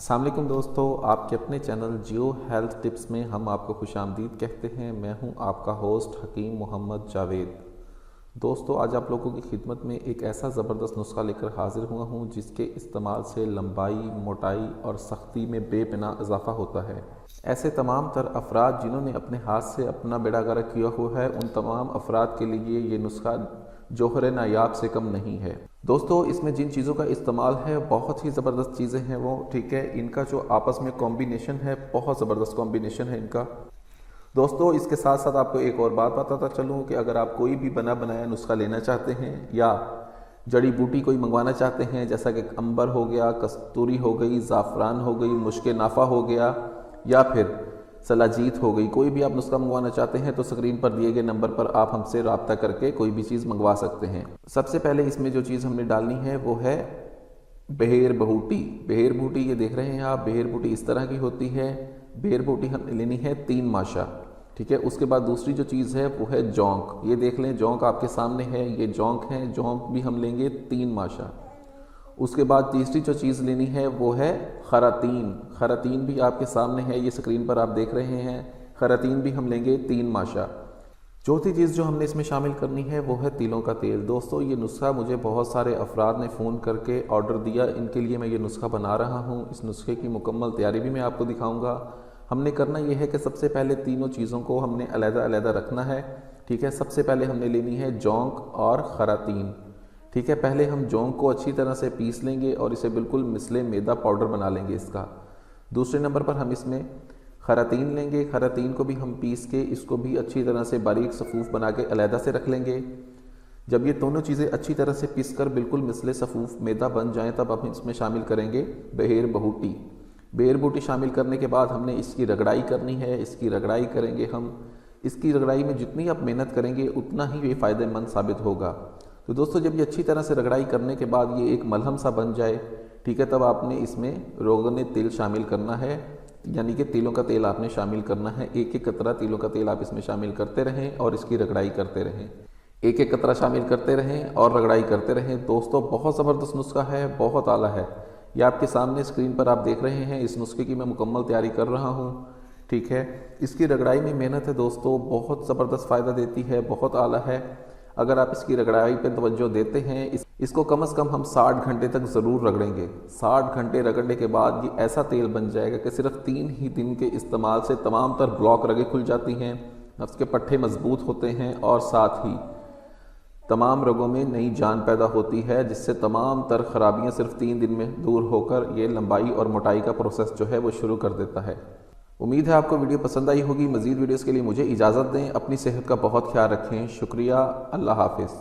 अस्सलाम वालेकुम दोस्तों, आपके अपने चैनल जियो हेल्थ टिप्स में हम आपको खुशामदीद कहते हैं। मैं हूं आपका होस्ट हकीम मोहम्मद जावेद। दोस्तों, आज आप लोगों की खिदमत में एक ऐसा ज़बरदस्त नुस्खा लेकर हाजिर हुआ हूं जिसके इस्तेमाल से लंबाई, मोटाई और सख्ती में बेपना इजाफा होता है। ऐसे तमाम तर अफराद जिन्होंने अपने हाथ से अपना बेड़ा गर्क किया हुआ है, उन तमाम अफराद के लिए ये नुस्खा जोहर नायाब से कम नहीं है। दोस्तों, इसमें जिन चीज़ों का इस्तेमाल है बहुत ही ज़बरदस्त चीज़ें हैं वो, ठीक है। इनका जो आपस में कॉम्बिनेशन है, बहुत ज़बरदस्त कॉम्बिनेशन है इनका। दोस्तों, इसके साथ साथ आपको एक और बात बताता चलूँ कि अगर आप कोई भी बना बनाया नुस्खा लेना चाहते हैं या जड़ी बूटी कोई मंगवाना चाहते हैं, जैसा कि अंबर हो गया, कस्तूरी हो गई, ज़ाफ़रान हो गई, मुश्क नाफ़ा हो गया या फिर सलाजीत हो गई, कोई भी आप नुस्खा मंगवाना चाहते हैं तो स्क्रीन पर दिए गए नंबर पर आप हमसे रब्ता करके कोई भी चीज़ मंगवा सकते हैं। सबसे पहले इसमें जो चीज़ हमने डालनी है वो है बेर बहूटी। बेर बूटी ये देख रहे हैं आप, बेर बूटी इस तरह की होती है। बेर बूटी हमने लेनी है 3 माशा, ठीक है। उसके बाद दूसरी जो चीज़ है वो है जौंक। ये देख लें, जौंक आपके सामने है, ये जौंक है। जौंक भी हम लेंगे 3 माशा। उसके बाद तीसरी जो चीज़ लेनी है वो है खरातीन। खरातीन भी आपके सामने है, ये स्क्रीन पर आप देख रहे हैं। खरातीन भी हम लेंगे 3 माशा। चौथी चीज़ जो हमने इसमें शामिल करनी है वो है तिलों का तेल। दोस्तों, ये नुस्खा मुझे बहुत सारे अफराद ने फ़ोन करके ऑर्डर दिया, इनके लिए मैं ये नुस्खा बना रहा हूँ। इस नुस्खे की मुकम्मल तैयारी भी मैं आपको दिखाऊँगा। हमने करना ये है कि सबसे पहले तीनों चीज़ों को हमने अलग-अलग रखना है, ठीक है। सबसे पहले हमने लेनी है जौंक और खरातीन, ठीक है। पहले हम जौंक को अच्छी तरह से पीस लेंगे और इसे बिल्कुल मिसले मैदा पाउडर बना लेंगे इसका। दूसरे नंबर पर हम इसमें खरातीन लेंगे। खरातीन को भी हम पीस के इसको भी अच्छी तरह से बारीक सफ़ूफ बना के अलहदा से रख लेंगे। जब ये दोनों चीज़ें अच्छी तरह से पीस कर बिल्कुल मिसले सफ़ूफ मैदा बन जाएँ तब हम इसमें शामिल करेंगे बेर बहूटी। बेर बहूटी शामिल करने के बाद हमने इसकी रगड़ाई करनी है। इसकी रगड़ाई करेंगे हम। इसकी रगड़ाई में जितनी आप मेहनत करेंगे उतना ही ये फ़ायदेमंद साबित होगा। तो दोस्तों, जब ये अच्छी तरह से रगड़ाई करने के बाद ये एक मलहम सा बन जाए, ठीक है, तब आपने इसमें रोगन तिल शामिल करना है, यानी कि तिलों का तेल आपने शामिल करना है। एक एक कतरा तिलों का तेल आप इसमें शामिल करते रहें और इसकी रगड़ाई करते रहें। एक एक कतरा शामिल करते रहें और रगड़ाई करते रहें। दोस्तों, बहुत ज़बरदस्त नुस्खा है, बहुत आला है। ये आपके सामने स्क्रीन पर आप देख रहे हैं। इस नुस्खे की मैं मुकम्मल तैयारी कर रहा हूँ, ठीक है। इसकी रगड़ाई में मेहनत है दोस्तों, बहुत ज़बरदस्त फ़ायदा देती है, बहुत आला है। अगर आप इसकी रगड़ाई पर तवज्जो देते हैं, इसको कम से कम हम 60 घंटे तक ज़रूर रगड़ेंगे। 60 घंटे रगड़ने के बाद ये ऐसा तेल बन जाएगा कि सिर्फ 3 ही दिन के इस्तेमाल से तमाम तर ब्लॉक रगें खुल जाती हैं, नफ्स के पट्टे मजबूत होते हैं और साथ ही तमाम रगों में नई जान पैदा होती है, जिससे तमाम तर खराबियाँ सिर्फ 3 दिन में दूर होकर ये लंबाई और मोटाई का प्रोसेस जो है वो शुरू कर देता है। उम्मीद है आपको वीडियो पसंद आई होगी। मज़ीद वीडियोस के लिए मुझे इजाज़त दें। अपनी सेहत का बहुत ख्याल रखें। शुक्रिया। अल्लाह हाफिज़।